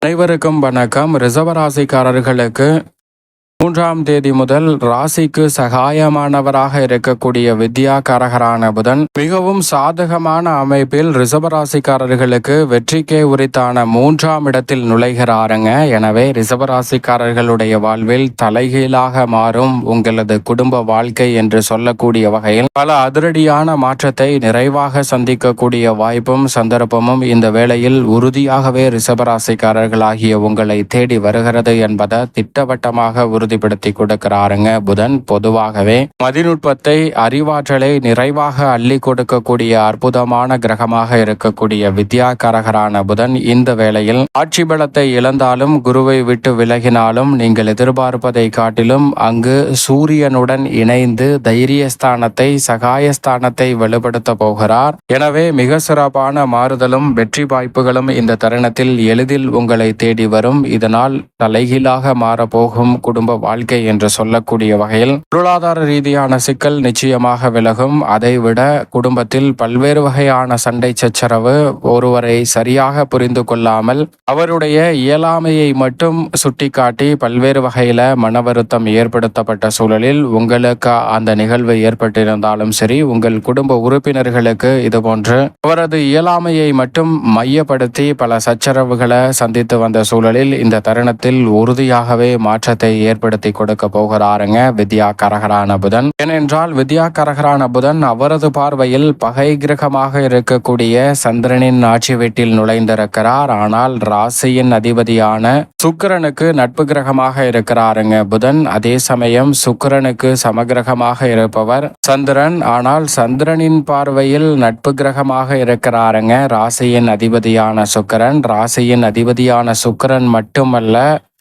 அனைவருக்கும் வணக்கம். ரிஷபராசிக்காரர்களுக்கு 3ஆம் தேதி முதல் ராசிக்கு சகாயமானவராக இருக்கக்கூடிய வித்யாகாரகரான புதன் மிகவும் சாதகமான அமைப்பில் ரிஷபராசிக்காரர்களுக்கு வெற்றிக்கே உரித்தான 3ஆம் இடத்தில் நுழைகிறாருங்க. எனவே ரிஷபராசிக்காரர்களுடைய வாழ்வில் தலைகீழாக மாறும் உங்களது குடும்ப வாழ்க்கை என்று சொல்லக்கூடிய வகையில் பல அதிரடியான மாற்றத்தை நிறைவாக சந்திக்கக்கூடிய வாய்ப்பும் சந்தர்ப்பமும் இந்த வேளையில் உறுதியாகவே ரிஷபராசிக்காரர்களாகிய உங்களை தேடி வருகிறது என்பதை திட்டவட்டமாக உறுதிப்படுத்தி கொடுக்கிறாருங்க. புதன் பொதுவாகவே மதிநுட்பத்தை, அறிவாற்றலை நிறைவாக அள்ளி கொடுக்கக்கூடிய அற்புதமான கிரகமாக இருக்கக்கூடிய வித்யாகாரகரான புதன் இந்த வேளையில் ஆட்சி பலத்தை இழந்தாலும், குருவை விட்டு விலகினாலும் நீங்கள் எதிர்பார்ப்பதை காட்டிலும் அங்கு சூரியனுடன் இணைந்து தைரியஸ்தானத்தை, சகாயஸ்தானத்தை வலுப்படுத்த போகிறார். எனவே மிக சிறப்பான மாறுதலும் வெற்றி வாய்ப்புகளும் இந்த தருணத்தில் எளிதில் உங்களை தேடி வரும். இதனால் தலைகீழாக மாறப்போகும் குடும்ப வாழ்க்கை என்று சொல்லக்கூடிய வகையில் பொருளாதார ரீதியான சிக்கல் நிச்சயமாக விலகும். அதைவிட குடும்பத்தில் பல்வேறு வகையான சண்டை சச்சரவு, ஒருவரை சரியாக புரிந்து கொள்ளாமல் அவருடைய இயலாமையை மட்டும் சுட்டிக்காட்டி பல்வேறு வகையில மன வருத்தம் ஏற்படுத்தப்பட்ட சூழலில் உங்களுக்கு அந்த நிகழ்வு ஏற்பட்டிருந்தாலும் சரி, உங்கள் குடும்ப உறுப்பினர்களுக்கு இதுபோன்று அவரது இயலாமையை மட்டும் மையப்படுத்தி பல சச்சரவுகளை சந்தித்து வந்த சூழலில் இந்த தருணத்தில் உறுதியாகவே மாற்றத்தை ஏற்படுத்தி கொடுக்க போகிறாருங்க வித்யாகாரகரான புதன். ஏனென்றால் வித்யாகாரகரான புதன் அவரது பார்வையில் பகை கிரகமாக இருக்கக்கூடிய சந்திரனின் ஆட்சி வீட்டில் நுழைந்திருக்கிறார். ஆனால் ராசியின் அதிபதியான சுக்கிரனுக்கு நட்பு கிரகமாக இருக்கிறாருங்க புதன். அதே சமயம் சுக்கிரனுக்கு சமகிரகமாக இருப்பவர் சந்திரன். ஆனால் சந்திரனின் பார்வையில் நட்பு கிரகமாக இருக்கிறாருங்க ராசியின் அதிபதியான சுக்கிரன். ராசியின் அதிபதியான சுக்கிரன் மட்டுமல்ல,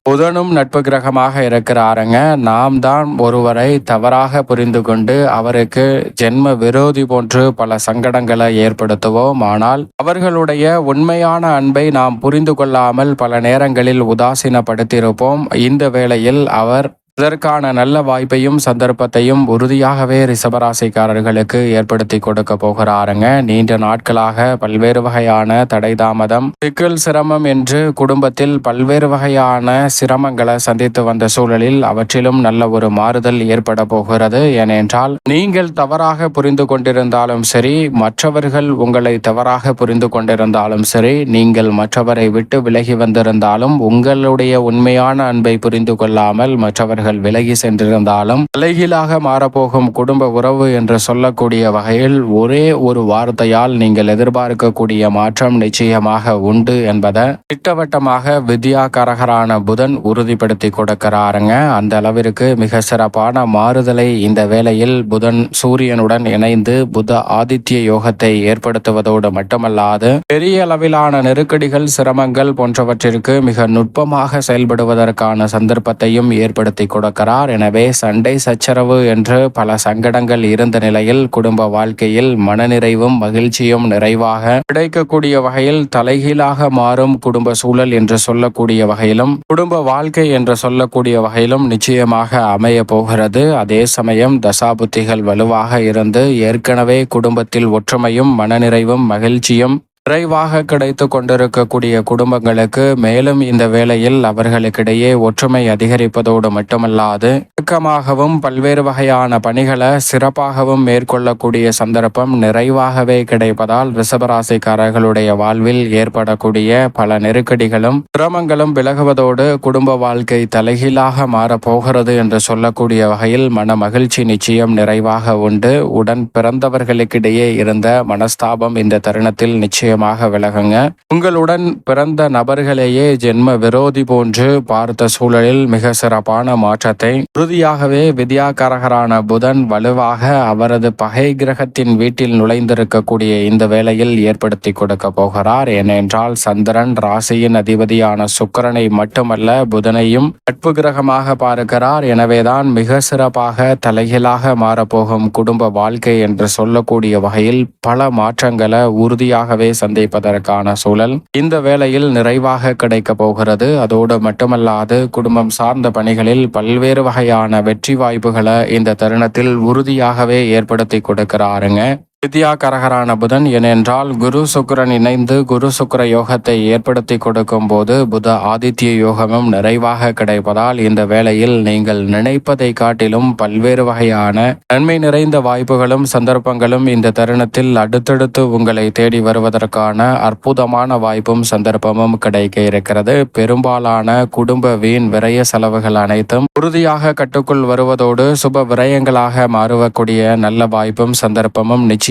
புதனும் நட்பு கிரகமாக இருக்கிறாருங்க. நாம் தான் ஒருவரை தவறாக புரிந்து கொண்டு அவருக்கு ஜென்ம விரோதி போன்று பல சங்கடங்களை ஏற்படுத்துவோம். ஆனால் அவர்களுடைய உண்மையான அன்பை நாம் புரிந்து கொள்ளாமல் பல நேரங்களில் உதாசீனப்படுத்தியிருப்போம். இந்த வேளையில் அவர் இதற்கான நல்ல வாய்ப்பையும் சந்தர்ப்பத்தையும் உறுதியாகவே ரிஷபராசிக்காரர்களுக்கு ஏற்படுத்தி கொடுக்க போகிறாருங்க. நீண்ட நாட்களாக பல்வேறு வகையான தடை தாமதம், சிக்கல், சிரமம் என்று குடும்பத்தில் பல்வேறு வகையான சிரமங்களை சந்தித்து வந்த சூழலில் அவற்றிலும் நல்ல ஒரு மாறுதல் ஏற்பட போகிறது. ஏனென்றால் நீங்கள் தவறாக புரிந்து கொண்டிருந்தாலும் சரி, மற்றவர்கள் உங்களை தவறாக புரிந்து கொண்டிருந்தாலும் சரி, நீங்கள் மற்றவரை விட்டு விலகி வந்திருந்தாலும் உங்களுடைய உண்மையான அன்பை புரிந்து கொள்ளாமல் மற்றவர்கள் விலகி சென்றிருந்தாலும் தலைகீழாக மாறப்போகும் குடும்ப உறவு என்று சொல்லக்கூடிய வகையில் ஒரே ஒரு வார்த்தையால் நீங்கள் எதிர்பார்க்கக்கூடிய மாற்றம் நிச்சயமாக உண்டு என்பதை திட்டவட்டமாக வித்யாகாரகரான புதன் உறுதிப்படுத்தி கொடுக்கிறாருங்க. அந்த அளவிற்கு மிக சிறப்பான மாறுதலை இந்த வேளையில் புதன் சூரியனுடன் இணைந்து புத ஆதித்ய யோகத்தை ஏற்படுத்துவதோடு மட்டுமல்லாது பெரிய அளவிலான நெருக்கடிகள், சிரமங்கள் போன்றவற்றிற்கு மிக நுட்பமாக செயல்படுவதற்கான சந்தர்ப்பத்தையும் ஏற்படுத்தி கொடுக்கிறார். எனவே சண்டை சச்சரவு என்று பல சங்கடங்கள் இருந்த நிலையில் குடும்ப வாழ்க்கையில் மனநிறைவும் மகிழ்ச்சியும் நிறைவாக கிடைக்கக்கூடிய வகையில் தலைகீழாக மாறும் குடும்ப சூழல் என்று சொல்லக்கூடிய வகையிலும் குடும்ப வாழ்க்கை என்று சொல்லக்கூடிய வகையிலும் நிச்சயமாக அமைய போகிறது. அதே சமயம் தசாபுத்திகள் வலுவாக இருந்து ஏற்கனவே குடும்பத்தில் ஒற்றுமையும் மனநிறைவும் மகிழ்ச்சியும் விரைவாக கிடைத்து கொண்டிருக்கக்கூடிய குடும்பங்களுக்கு மேலும் இந்த வேளையில் அவர்களுக்கிடையே ஒற்றுமை அதிகரிப்பதோடு மட்டுமல்லாது இறுக்கமாகவும் பல்வேறு வகையான பணிகளை சிறப்பாகவும் மேற்கொள்ளக்கூடிய சந்தர்ப்பம் நிறைவாகவே கிடைப்பதால் ரிஷபராசிக்காரர்களுடைய வாழ்வில் ஏற்படக்கூடிய பல நெருக்கடிகளும் சிரமங்களும் விலகுவதோடு குடும்ப வாழ்க்கை தலைகீழாக மாறப்போகிறது என்று சொல்லக்கூடிய வகையில் மன மகிழ்ச்சி நிச்சயம் நிறைவாக உண்டு. உடன் பிறந்தவர்களுக்கிடையே இருந்த மனஸ்தாபம் இந்த தருணத்தில் நிச்சயம் விலகுங்க. உங்களுடன் பிறந்த நபர்களையே ஜென்ம விரோதி போன்று பார்த்த சூழலில் மிக சிறப்பான மாற்றத்தை உறுதியாகவே வித்யாகாரகரான புதன் வலுவாக அவரது பகை கிரகத்தின் வீட்டில் நுழைந்திருக்கக்கூடிய இந்த வேளையில் ஏற்படுத்தி கொடுக்க போகிறார். ஏனென்றால் சந்திரன் ராசியின் அதிபதியான சுக்கிரனை மட்டுமல்ல புதனையும் நட்பு கிரகமாக பார்க்கிறார். எனவேதான் மிக சிறப்பாக தலைகீழாக மாறப்போகும் குடும்ப வாழ்க்கை என்று சொல்லக்கூடிய வகையில் பல மாற்றங்களை உறுதியாகவே சந்திப்பதற்கான சூழல் இந்த வேளையில் நிறைவாக கிடைக்க போகிறது. அதோடு மட்டுமல்லாது குடும்பம் சார்ந்த பணிகளில் பல்வேறு வகையான வெற்றி வாய்ப்புகளை இந்த தருணத்தில் உறுதியாகவே ஏற்படுத்தி கொடுக்கிறாருங்க வித்யாகாரகரான புதன். ஏனென்றால் குரு சுக்கிரன் இணைந்து குரு சுக்கிர யோகத்தை ஏற்படுத்தி கொடுக்கும் போது புத ஆதித்ய யோகமும் நிறைவாக கிடைப்பதால் இந்த வேளையில் நீங்கள் நினைப்பதை காட்டிலும் பல்வேறு வகையான நன்மை நிறைந்த வாய்ப்புகளும் சந்தர்ப்பங்களும் இந்த தருணத்தில் அடுத்தடுத்து உங்களை தேடி வருவதற்கான அற்புதமான வாய்ப்பும் சந்தர்ப்பமும் கிடைக்க இருக்கிறது. பெரும்பாலான குடும்ப வீண் விரய செலவுகள் அனைத்தும் உறுதியாக கட்டுக்குள் வருவதோடு சுப விரயங்களாக மாறுவக்கூடிய நல்ல வாய்ப்பும் சந்தர்ப்பமும் நிச்சயமாக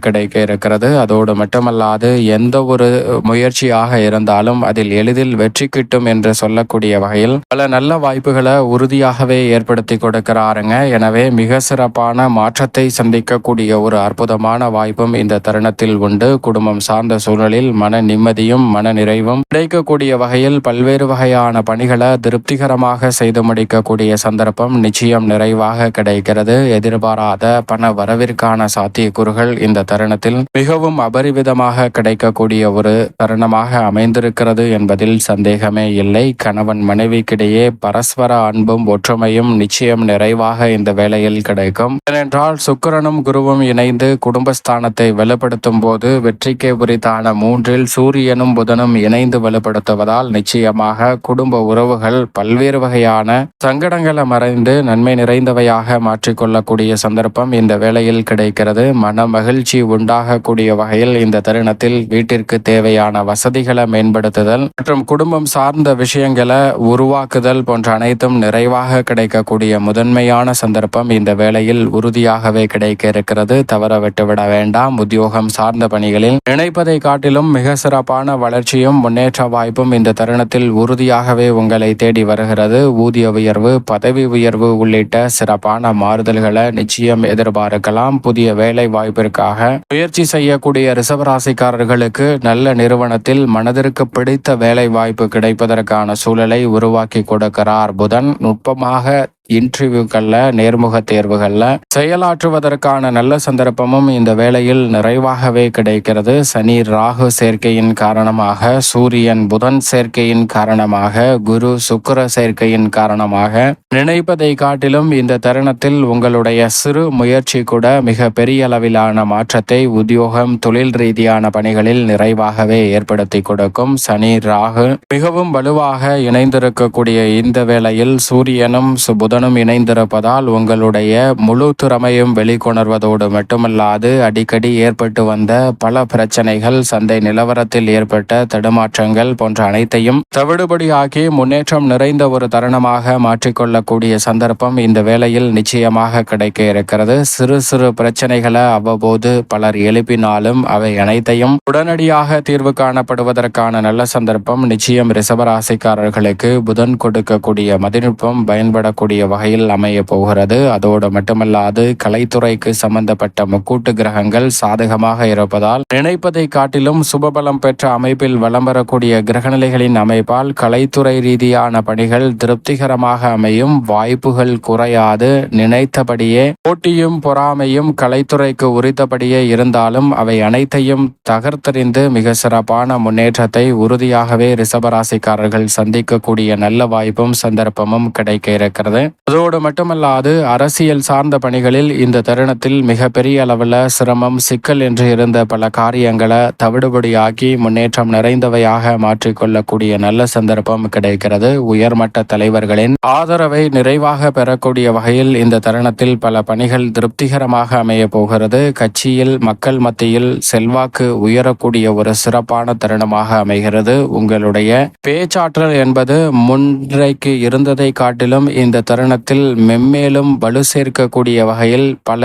கிடைக்க இருக்கிறது. அதோடு மட்டுமல்லாது எந்த ஒரு முயற்சியாக இருந்தாலும் அதில் எளிதில் வெற்றி கிட்டும் என்று சொல்லக்கூடிய வகையில் பல நல்ல வாய்ப்புகளை உறுதியாகவே ஏற்படுத்தி கொடுக்கிறாருங்க. எனவே மிக சிறப்பான மாற்றத்தை சந்திக்கக்கூடிய ஒரு அற்புதமான வாய்ப்பும் இந்த தருணத்தில் உண்டு. குடும்பம் சார்ந்த சூழலில் மன நிம்மதியும் மன நிறைவும் கிடைக்கக்கூடிய வகையில் பல்வேறு வகையான பணிகளை திருப்திகரமாக செய்து முடிக்கக்கூடிய சந்தர்ப்பம் நிச்சயம் நிறைவாக கிடைக்கிறது. எதிர்பாராத பண வரவிற்கான சாத்தியக்கூறுகள் இந்த தருணத்தில் மிகவும் அபரிவிதமாக கிடைக்கக்கூடிய ஒரு தருணமாக அமைந்திருக்கிறது என்பதில் சந்தேகமே இல்லை. கணவன் மனைவிக்கிடையே பரஸ்பர அன்பும் ஒற்றுமையும் நிச்சயம் நிறைவாக இந்த வேளையில் கிடைக்கும். ஏனென்றால் சுக்கிரனும் குருவும் இணைந்து குடும்பஸ்தானத்தை வலுப்படுத்தும் போது வெற்றிக்கு உரித்தான 3 சூரியனும் புதனும் இணைந்து வலுப்படுத்துவதால் நிச்சயமாக குடும்ப உறவுகள் பல்வேறு வகையான சங்கடங்களை மறைந்து நன்மை நிறைந்தவையாக மாற்றிக்கொள்ளக்கூடிய சந்தர்ப்பம் இந்த வேளையில் கிடைக்கிறது. மன மகிழ்ச்சி உண்டாகக்கூடிய வகையில் இந்த தருணத்தில் வீட்டிற்கு தேவையான வசதிகளை மேம்படுத்துதல் மற்றும் குடும்பம் சார்ந்த விஷயங்களை உருவாக்குதல் போன்ற அனைத்தும் நிறைவாக கிடைக்கக்கூடிய முதன்மையான சந்தர்ப்பம் இந்த வேளையில் உறுதியாகவே கிடைக்க இருக்கிறது. தவற விட்டுவிட வேண்டாம். உத்தியோகம் சார்ந்த பணிகளில் நினைப்பதை காட்டிலும் மிக சிறப்பான வளர்ச்சியும் முன்னேற்ற வாய்ப்பும் இந்த தருணத்தில் உறுதியாகவே உங்களை தேடி வருகிறது. ஊதிய உயர்வு, பதவி உயர்வு உள்ளிட்ட சிறப்பான மாறுதல்களை நிச்சயம் எதிர்பார்க்கலாம். புதிய வேலை வாய்ப்பிற்காக முயற்சி செய்யக்கூடிய ரிஷபராசிக்காரர்களுக்கு நல்ல நிறுவனத்தில் மனதிற்கு பிடித்த வேலை வாய்ப்பு கிடைப்பதற்கான சூழலை உருவாக்கி கொடுக்கிறார் புதன். நுட்பமாக இன்டர்வியூக்கள்ல நேர்முக தேர்வுகள்ல செயலாற்றுவதற்கான நல்ல சந்தர்ப்பமும் இந்த வேளையில் நிறைவாகவே கிடைக்கிறது. சனி ராகு சேர்க்கையின் காரணமாக, சூரியன் புதன் சேர்க்கையின் காரணமாக, குரு சுக்கிர சேர்க்கையின் காரணமாக நினைப்பதை காட்டிலும் இந்த தருணத்தில் உங்களுடைய சிறு முயற்சி கூட மிக பெரிய அளவிலான மாற்றத்தை உத்தியோகம் தொழில் ரீதியான பணிகளில் நிறைவாகவே ஏற்படுத்தி கொடுக்கும். சனி ராகு மிகவும் வலுவாக இணைந்திருக்கக்கூடிய இந்த வேளையில் சூரியனும் புதனும் இணைந்திருப்பதால் உங்களுடைய முழு திறமையும் வெளிக்கொணர்வதோடு மட்டுமல்லாது அடிக்கடி ஏற்பட்டு வந்த பல பிரச்சனைகள், சந்தை நிலவரத்தில் ஏற்பட்ட தடுமாற்றங்கள் போன்ற அனைத்தையும் தவிடுபடியாக்கி முன்னேற்றம் நிறைந்த ஒரு தருணமாக மாற்றிக்கொள்ளக்கூடிய சந்தர்ப்பம் இந்த வேளையில் நிச்சயமாக கிடைக்க இருக்கிறது. சிறு சிறு பிரச்சனைகளை அவ்வப்போது பலர் எழுப்பினாலும் அவை அனைத்தையும் உடனடியாக தீர்வு காணப்படுவதற்கான நல்ல சந்தர்ப்பம் நிச்சயம் ரிஷபராசிக்காரர்களுக்கு புதன் கொடுக்கக்கூடிய மதிநுட்பம் பயன்படக்கூடிய வகையில் அமைய போகிறது. அதோடு மட்டுமல்லாது கலைத்துறைக்கு சம்பந்தப்பட்ட முக்கூட்டு கிரகங்கள் சாதகமாக இருப்பதால் நினைப்பதை காட்டிலும் சுபபலம் பெற்ற அமைப்பில் வலம் வரக்கூடிய கிரகநிலைகளின் அமைப்பால் கலைத்துறை ரீதியான பணிகள் திருப்திகரமாக அமையும். வாய்ப்புகள் குறையாது. நினைத்தபடியே போட்டியும் பொறாமையும் கலைத்துறைக்கு உரித்தபடியே இருந்தாலும் அவை அனைத்தையும் தகர்த்தெறிந்து மிக சிறப்பான முன்னேற்றத்தை உறுதியாகவே ரிஷபராசிக்காரர்கள் சந்திக்கக்கூடிய நல்ல வாய்ப்பும் சந்தர்ப்பமும் கிடைக்க இருக்கிறது. அதோடு மட்டுமல்லாது அரசியல் சார்ந்த பணிகளில் இந்த தருணத்தில் மிக பெரிய அளவில் சிரமம், சிக்கல் என்று இருந்த பல காரியங்களை தவிடுபடியாக்கி முன்னேற்றம் நிறைந்தவையாக மாற்றிக்கொள்ளக்கூடிய நல்ல சந்தர்ப்பம் கிடைக்கிறது. உயர்மட்ட தலைவர்களின் ஆதரவை நிறைவாக பெறக்கூடிய வகையில் இந்த தருணத்தில் பல பணிகள் திருப்திகரமாக அமைய போகிறது. கட்சியில் மக்கள் மத்தியில் செல்வாக்கு உயரக்கூடிய ஒரு சிறப்பான தருணமாக அமைகிறது. உங்களுடைய பேச்சாற்றல் என்பது முன்றைக்கு இருந்ததை காட்டிலும் இந்த தருணத்தில் மென்மேலும் வலு சேர்க்கக்கூடிய வகையில் பல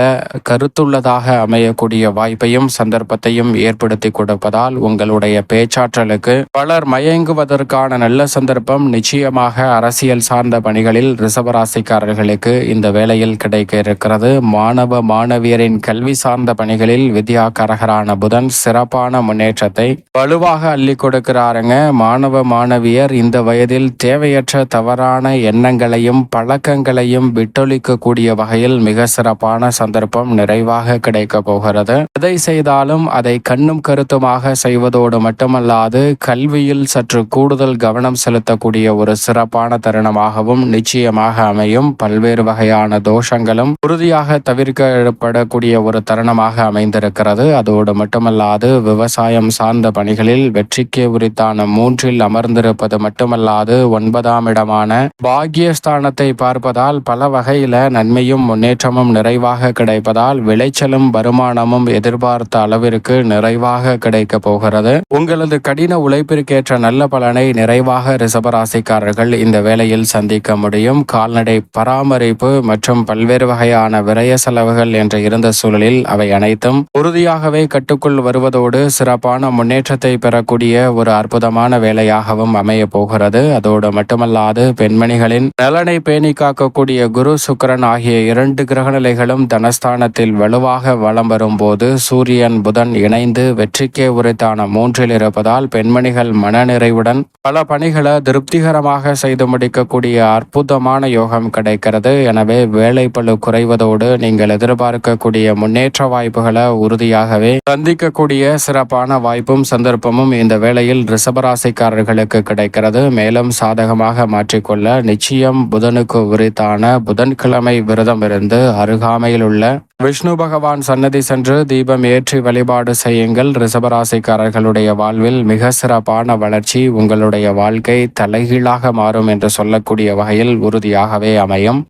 கருத்துள்ளதாக அமையக்கூடிய வாய்ப்பையும் சந்தர்ப்பத்தையும் ஏற்படுத்தி கொடுப்பதால் உங்களுடைய பேச்சாற்றலுக்கு பலர் மயங்குவதற்கான நல்ல சந்தர்ப்பம் நிச்சயமாக அரசியல் சார்ந்த பணிகளில் ரிஷபராசிக்காரர்களுக்கு இந்த வேளையில் கிடைக்க இருக்கிறது. மாணவ மாணவியரின் கல்வி சார்ந்த பணிகளில் வித்யாகாரகரான புதன் சிறப்பான முன்னேற்றத்தை வலுவாக அள்ளி கொடுக்கிறாருங்க. மாணவ மாணவியர் இந்த வயதில் தேவையற்ற தவறான எண்ணங்களையும் பழக்க பழக்கங்களையும் விட்டொழிக்கக்கூடிய வகையில் மிக சிறப்பான சந்தர்ப்பம் நிறைவாக கிடைக்க போகிறது. எதை செய்தாலும் அதை கண்ணும் கருத்துமாக செய்வதோடு மட்டுமல்லாது கல்வியில் சற்று கூடுதல் கவனம் செலுத்தக்கூடிய ஒரு சிறப்பான தருணமாகவும் நிச்சயமாக அமையும். பல்வேறு வகையான தோஷங்களும் உறுதியாக தவிர்க்கப்படக்கூடிய ஒரு தருணமாக அமைந்திருக்கிறது. அதோடு மட்டுமல்லாது விவசாயம் சார்ந்த பணிகளில் வெற்றிக்கு உரித்தான 3இல் அமர்ந்திருப்பது மட்டுமல்லாது 9ஆம் இடமான பாக்கியஸ்தானத்தை பார்ப்பதால் பல வகையில நன்மையும் முன்னேற்றமும் நிறைவாக கிடைப்பதால் விளைச்சலும் வருமானமும் எதிர்பார்த்த அளவிற்கு நிறைவாக கிடைக்க போகிறது. உங்களது கடின உழைப்பிற்கேற்ற நல்ல பலனை நிறைவாக ரிஷபராசிக்காரர்கள் இந்த வேளையில் சந்திக்க முடியும். கால்நடை பராமரிப்பு மற்றும் பல்வேறு வகையான விரய செலவுகள் என்று இருந்த சூழலில் அவை அனைத்தும் உறுதியாகவே கட்டுக்குள் வருவதோடு சிறப்பான முன்னேற்றத்தை பெறக்கூடிய ஒரு அற்புதமான வேலையாகவும் அமைய போகிறது. அதோடு மட்டுமல்லாது பெண்மணிகளின் நலனை பேணி காக்கக்கூடிய குரு சுக்கிரன் ஆகிய 2 கிரகநிலைகளும் தனஸ்தானத்தில் வலுவாக வலம் வரும்போது சூரியன் புதன் இணைந்து வெற்றிக்கே உரித்தான 3இல் இருப்பதால் பெண்மணிகள் மனநிறைவுடன் பல பணிகளை திருப்திகரமாக செய்து முடிக்கக்கூடிய அற்புதமான யோகம் கிடைக்கிறது. எனவே வேலைப்பளு குறைவதோடு நீங்கள் எதிர்பார்க்கக்கூடிய முன்னேற்ற வாய்ப்புகளை உறுதியாகவே சந்திக்கக்கூடிய சிறப்பான வாய்ப்பும் சந்தர்ப்பமும் இந்த வேளையில் ரிஷபராசிக்காரர்களுக்கு கிடைக்கிறது. மேலும் சாதகமாக மாற்றிக்கொள்ள நிச்சயம் புதனுக்கு உரித்தான புதன்கிழமை விரதம் இருந்து அருகாமையில் உள்ள விஷ்ணு பகவான் சன்னதி சென்று தீபம் ஏற்றி வழிபாடு செய்யுங்கள். ரிஷபராசிக்காரர்களுடைய வாழ்வில் மிக சிறப்பான வளர்ச்சி, உங்களுடைய வாழ்க்கை தலைகீழாக மாறும் என்று சொல்லக்கூடிய வகையில் உறுதியாகவே அமையும்.